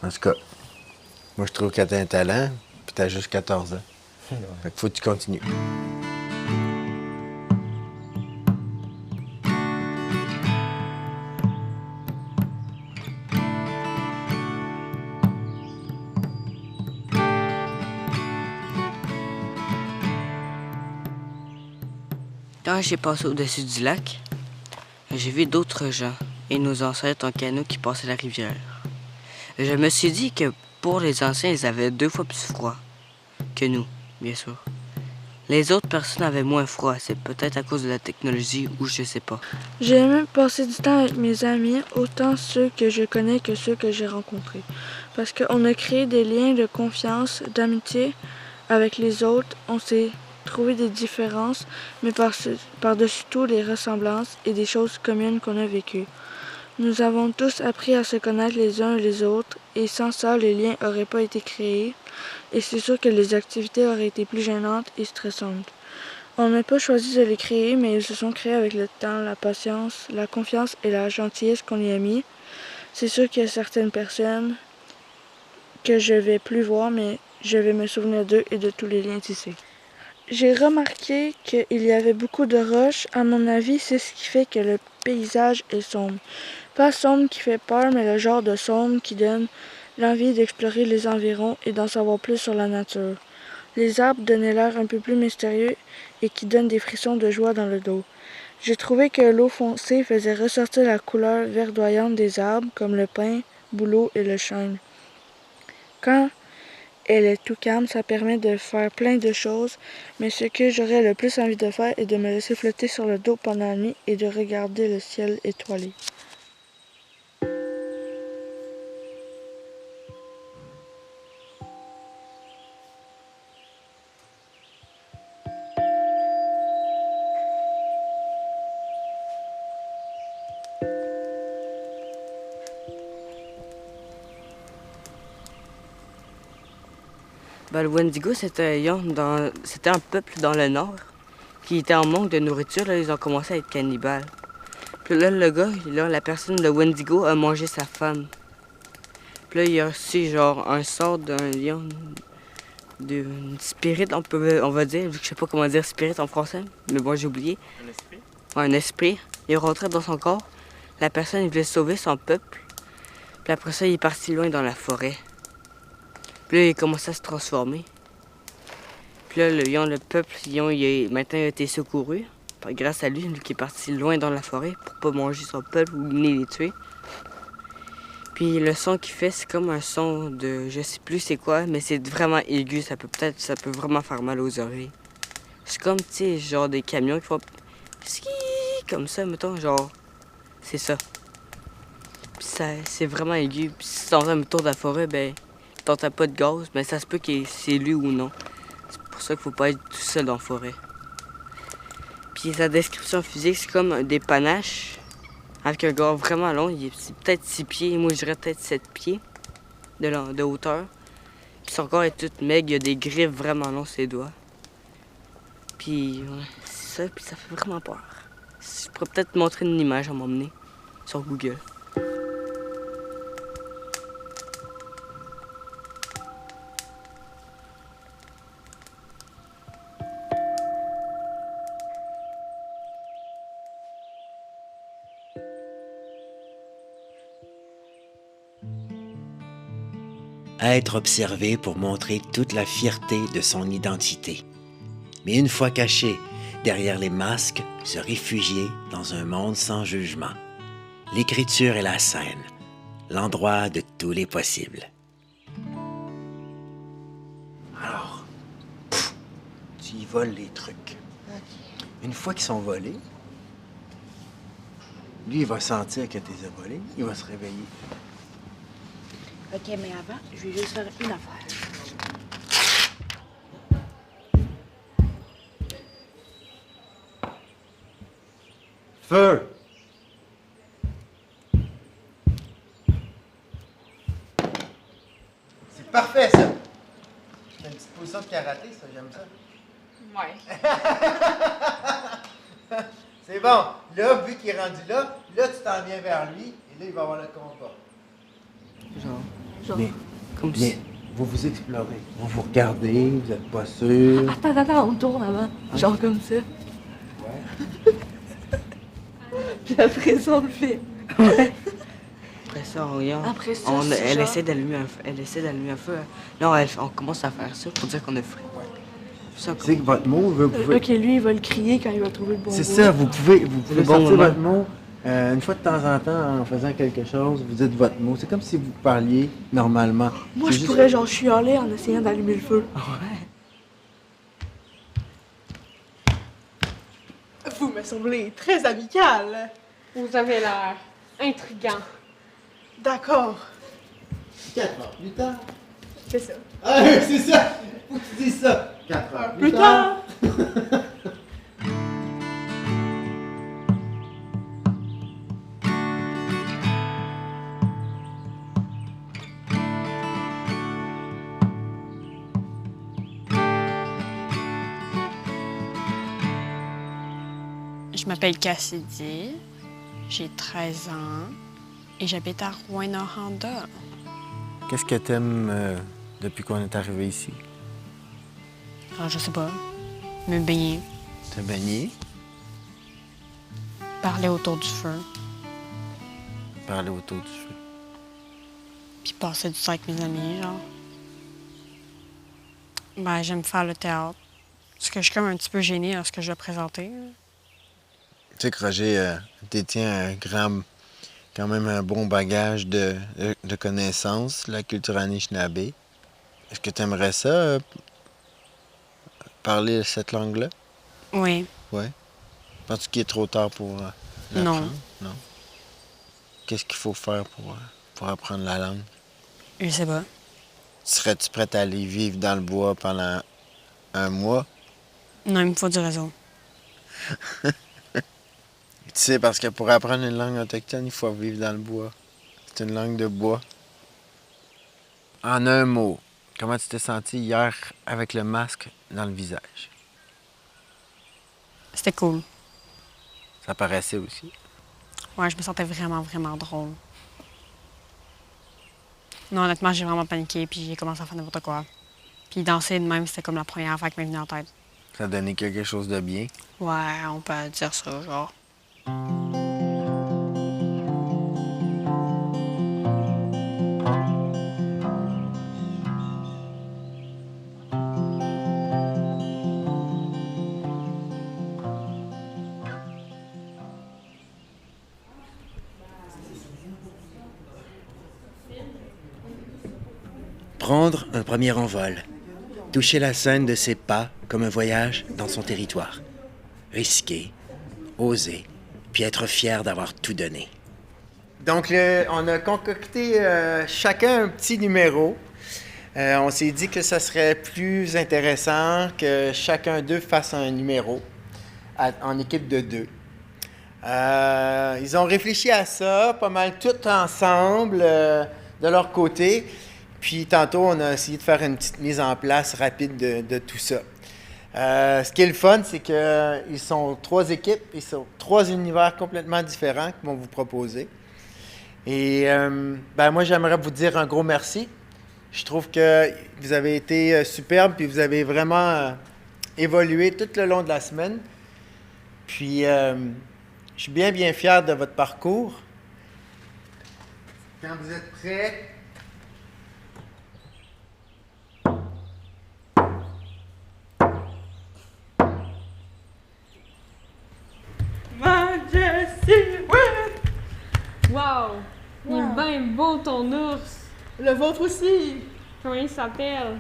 En tout cas, moi, je trouve que t'as un talent, puis t'as juste 14 ans. Fait que faut que tu continues. Quand j'ai passé au-dessus du lac, j'ai vu d'autres gens et nos ancêtres en canot qui passaient la rivière. Je me suis dit que pour les anciens, ils avaient 2 fois plus froid que nous, bien sûr. Les autres personnes avaient moins froid, c'est peut-être à cause de la technologie ou je sais pas. J'ai aimé passer du temps avec mes amis, autant ceux que je connais que ceux que j'ai rencontrés. Parce qu'on a créé des liens de confiance, d'amitié avec les autres. On s'est trouvé des différences, mais par-dessus tout des ressemblances et des choses communes qu'on a vécues. Nous avons tous appris à se connaître les uns les autres, et sans ça, les liens n'auraient pas été créés, et c'est sûr que les activités auraient été plus gênantes et stressantes. On n'a pas choisi de les créer, mais ils se sont créés avec le temps, la patience, la confiance et la gentillesse qu'on y a mis. C'est sûr qu'il y a certaines personnes que je vais plus voir, mais je vais me souvenir d'eux et de tous les liens tissés. J'ai remarqué qu'il y avait beaucoup de roches. À mon avis, c'est ce qui fait que le paysage est sombre. Pas sombre qui fait peur, mais le genre de sombre qui donne l'envie d'explorer les environs et d'en savoir plus sur la nature. Les arbres donnaient l'air un peu plus mystérieux et qui donnent des frissons de joie dans le dos. J'ai trouvé que l'eau foncée faisait ressortir la couleur verdoyante des arbres comme le pin, bouleau et le chêne. Quand elle est tout calme, ça permet de faire plein de choses, mais ce que j'aurais le plus envie de faire est de me laisser flotter sur le dos pendant la nuit et de regarder le ciel étoilé. Ben, le Wendigo, c'était un peuple dans le nord. qui étaient en manque de nourriture, là, ils ont commencé à être cannibales. Puis là, le gars, là, la personne de Wendigo a mangé sa femme. Puis là, il a reçu genre un sort d'un lion, d'une spirit, on va dire, vu que je sais pas comment dire spirit en français, mais bon, j'ai oublié. Un esprit? Ouais, un esprit. Il est rentré dans son corps. La personne, il voulait sauver son peuple. Puis après ça, il est parti loin dans la forêt. Puis là, il a commencé à se transformer. Puis là, le peuple, maintenant, il a été secouru. Grâce à lui, lui qui est parti loin dans la forêt pour pas manger son peuple ou venir les tuer. Puis le son qu'il fait, c'est comme un son de... Je sais plus c'est quoi, mais c'est vraiment aigu. Ça peut vraiment faire mal aux oreilles. C'est comme, tu sais, genre des camions qui font... Ski comme ça, mettons, genre... C'est ça. Puis c'est vraiment aigu. Puis si tu t'entends un tour de la forêt, ben... T'entends pas de gaz, mais ça se peut que c'est lui ou non. C'est pour ça qu'il faut pas être tout seul dans la forêt. Puis sa description physique, c'est comme des panaches avec un corps vraiment long. C'est peut-être 6 pieds, moi je dirais peut-être 7 pieds de hauteur. Puis son corps est tout maigre, il a des griffes vraiment longs sur ses doigts. Puis ouais, c'est ça, puis ça fait vraiment peur. Je pourrais peut-être te montrer une image à m'emmener sur Google. À être observé pour montrer toute la fierté de son identité. Mais une fois caché derrière les masques, se réfugier dans un monde sans jugement. L'écriture est la scène, l'endroit de tous les possibles. Alors, tu y voles les trucs. Une fois qu'ils sont volés, lui, il va sentir que tu les as volés, il va se réveiller. OK, mais avant, je vais juste faire une affaire. Feu! C'est parfait, ça! C'est une petite position de karaté, ça, j'aime ça. Ouais. C'est bon. Là, vu qu'il est rendu là, tu t'en viens vers lui, et là, il va avoir le combat. Genre. Mais, Comme mais si... vous vous explorez. Vous vous regardez, vous n'êtes pas sûr. Attends, on tourne avant. Genre comme ça. Ouais. Puis après ça, on le fait. Ouais. Après ça, on regarde. Après ça, Elle essaie d'allumer un feu. Non, on commence à faire ça pour dire qu'on a frais. Ça, C'est que votre mot, vous pouvez... Ok, lui, il va le crier quand il va trouver le bon C'est mot. ça, vous pouvez le bon sortir moment. votre mot. Une fois de temps en temps, en faisant quelque chose, vous dites votre mot. C'est comme si vous parliez normalement. Moi, C'est je juste- pourrais genre chialer en essayant d'allumer le feu. Ouais. Vous me semblez très amical. Vous avez l'air intriguant. D'accord. 4 heures plus tard. C'est ça. Ah, c'est ça! Faut que tu dises ça! 4 heures Plus tard. Je m'appelle Cassidy, j'ai 13 ans et j'habite à Rouyn-Noranda. Qu'est-ce que t'aimes depuis qu'on est arrivé ici? Alors, je sais pas, me baigner, Te baigner, parler autour du feu, parler autour du feu. puis passer du temps avec mes amis, genre. Ben, j'aime faire le théâtre. Parce que je suis comme un petit peu gênée lorsque je dois présenter. Tu sais que Roger détient quand même un bon bagage de connaissances, la culture anishinaabe. Est-ce que tu aimerais ça, parler cette langue-là? Oui. Ouais. Penses-tu qu'il est trop tard pour l'apprendre? Non. Qu'est-ce qu'il faut faire pour apprendre la langue? Je sais pas. Serais-tu prête à aller vivre dans le bois pendant un mois? Non, il me faut du réseau. Tu sais, parce que pour apprendre une langue autochtone, il faut vivre dans le bois. C'est une langue de bois. En un mot, comment tu t'es senti hier avec le masque dans le visage? C'était cool. Ça paraissait aussi. Ouais, je me sentais vraiment, vraiment drôle. Non, honnêtement, j'ai vraiment paniqué, puis j'ai commencé à faire n'importe quoi. Puis danser de même, c'était comme la première affaire qui m'est venue en tête. Ça a donné quelque chose de bien. Ouais, on peut dire ça, genre. Prendre un premier envol. Toucher la scène de ses pas comme un voyage dans son territoire. Risquer, oser, puis être fier d'avoir tout donné. Donc, on a concocté chacun un petit numéro. On s'est dit que ça serait plus intéressant que chacun d'eux fasse un numéro en équipe de 2. Ils ont réfléchi à ça pas mal tout ensemble de leur côté. Puis tantôt, on a essayé de faire une petite mise en place rapide de tout ça. Ce qui est le fun, c'est qu'ils sont 3 équipes, ils sont 3 univers complètement différents qu'ils vont vous proposer. Et moi, j'aimerais vous dire un gros merci. Je trouve que vous avez été superbes, puis vous avez vraiment évolué tout le long de la semaine. Puis, je suis bien, bien fier de votre parcours. Quand vous êtes prêts... Wow! Il est bien beau ton ours! Le vôtre aussi! Comment il s'appelle?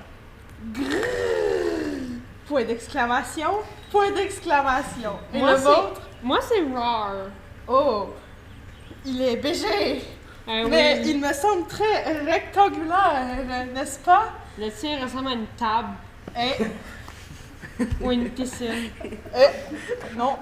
Point d'exclamation! Point d'exclamation! Et Moi, le vôtre? Moi, c'est Rar. Oh! Il est BG! Mais oui. il me semble très rectangulaire, n'est-ce pas? Le tien ressemble à une table. Ou une piscine. Non.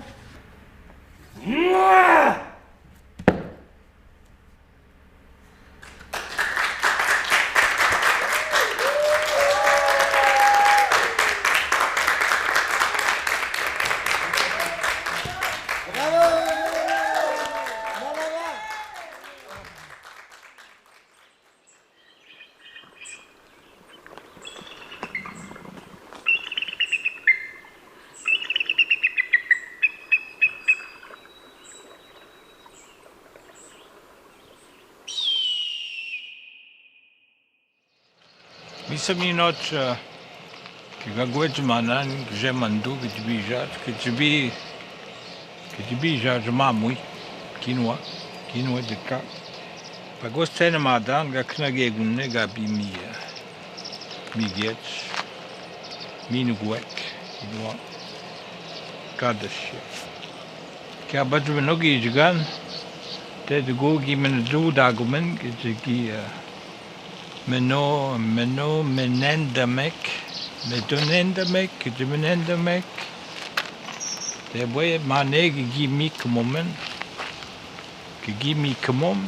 Misa minot kagagwet manan kejemandu ketibija mamui kinwa de ka pagostene madan gaknage gunne gabi mi get minugwek kinwa kadash kabadu nogi jigan te de gogi men du dagumen ki menendamek, te boye mane gimi kmomen, gimi kmom,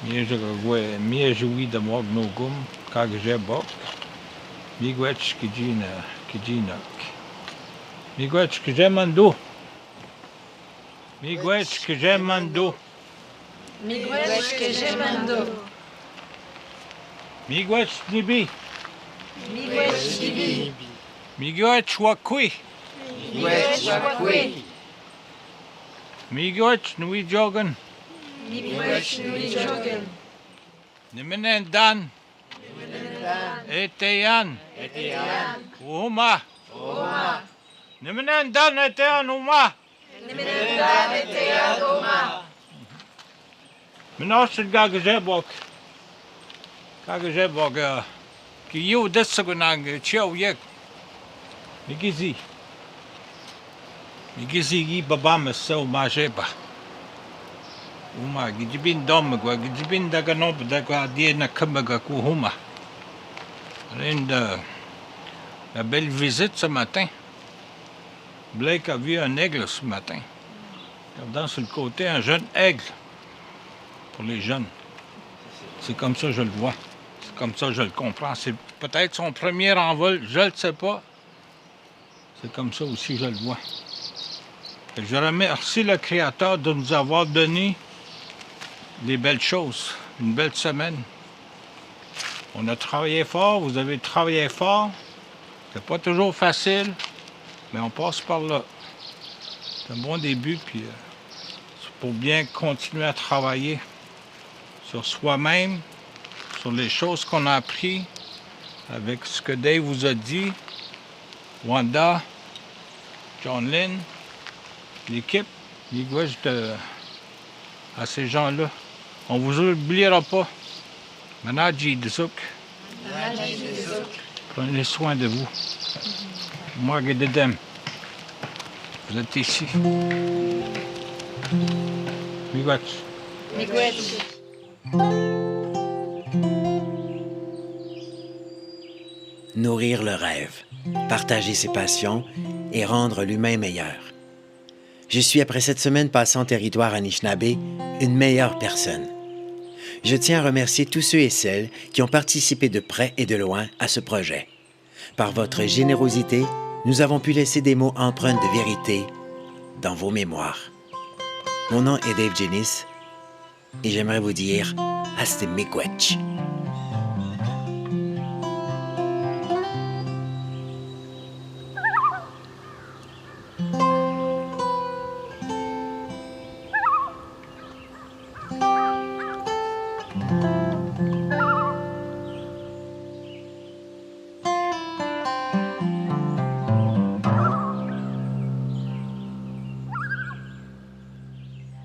mi joui da mog no gum, kagje bok, mi gwetch kijinak. Mi gwetch kjemando. Mi gwetch kjemando. Miguel Kejemando. Miigwech nibi. Miigwech nibi. Miigwech wakui. Miigwech wakui. Miigwech nui jogan. Miigwech nui jogan. Nimenen dan. Eteyan. Uma. Nimenen dan eteyan uma. Nimenen dan eteyan uma. Menosel gagzebok. Gagzebok ki yu desagunang chiao yek. Migizi gi babam so majeba. Uma gijibin dom gwa gijibin daga nob daga diena kamaga kuhuma. La belle visite ce matin. Blake a vu un aigle ce matin. Regardant sur le côté un jeune aigle. Pour les jeunes. C'est comme ça que je le vois. C'est comme ça que je le comprends. C'est peut-être son premier envol, je ne le sais pas. C'est comme ça aussi que je le vois. Et je remercie le Créateur de nous avoir donné des belles choses, une belle semaine. On a travaillé fort, vous avez travaillé fort. C'est pas toujours facile, mais on passe par là. C'est un bon début, puis c'est pour bien continuer à travailler sur soi-même, sur les choses qu'on a appris, avec ce que Dave vous a dit, Wanda, John Lynn, l'équipe, Miigwech à ces gens-là. On vous oubliera pas. Manaji Dzuk. Prenez soin de vous. Moi, Gededem. Vous êtes ici. Miigwech. Miigwech. Nourrir le rêve, partager ses passions et rendre l'humain meilleur. Je suis, après cette semaine passée en territoire Anishinaabe, une meilleure personne. Je tiens à remercier tous ceux et celles qui ont participé de près et de loin à ce projet. Par votre générosité, nous avons pu laisser des mots empreints de vérité dans vos mémoires. Mon nom est Dave Jenis et j'aimerais vous dire Hasta Miigwech.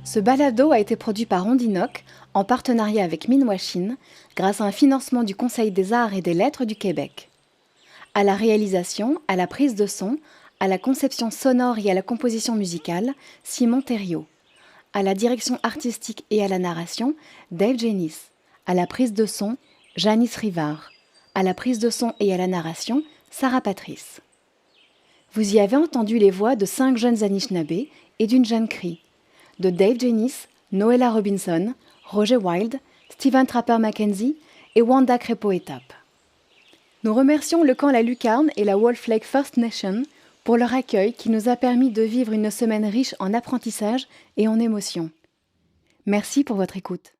Ce balado a été produit par Ondinoc en partenariat avec Minwashin grâce à un financement du Conseil des arts et des lettres du Québec. À la réalisation, à la prise de son, à la conception sonore et à la composition musicale, Simon Thériault. À la direction artistique et à la narration, Dave Jenis. À la prise de son, Janice Rivard. À la prise de son et à la narration, Sarah Patrice. Vous y avez entendu les voix de 5 jeunes Anishinaabe et d'une jeune Cree, de Dave Jenis, Noella Robinson, Roger Wilde, Stephen Trapper Mackenzie et Wanda Crépeau-Étape. Nous remercions le camp La Lucarne et la Wolf Lake First Nation pour leur accueil qui nous a permis de vivre une semaine riche en apprentissage et en émotions. Merci pour votre écoute.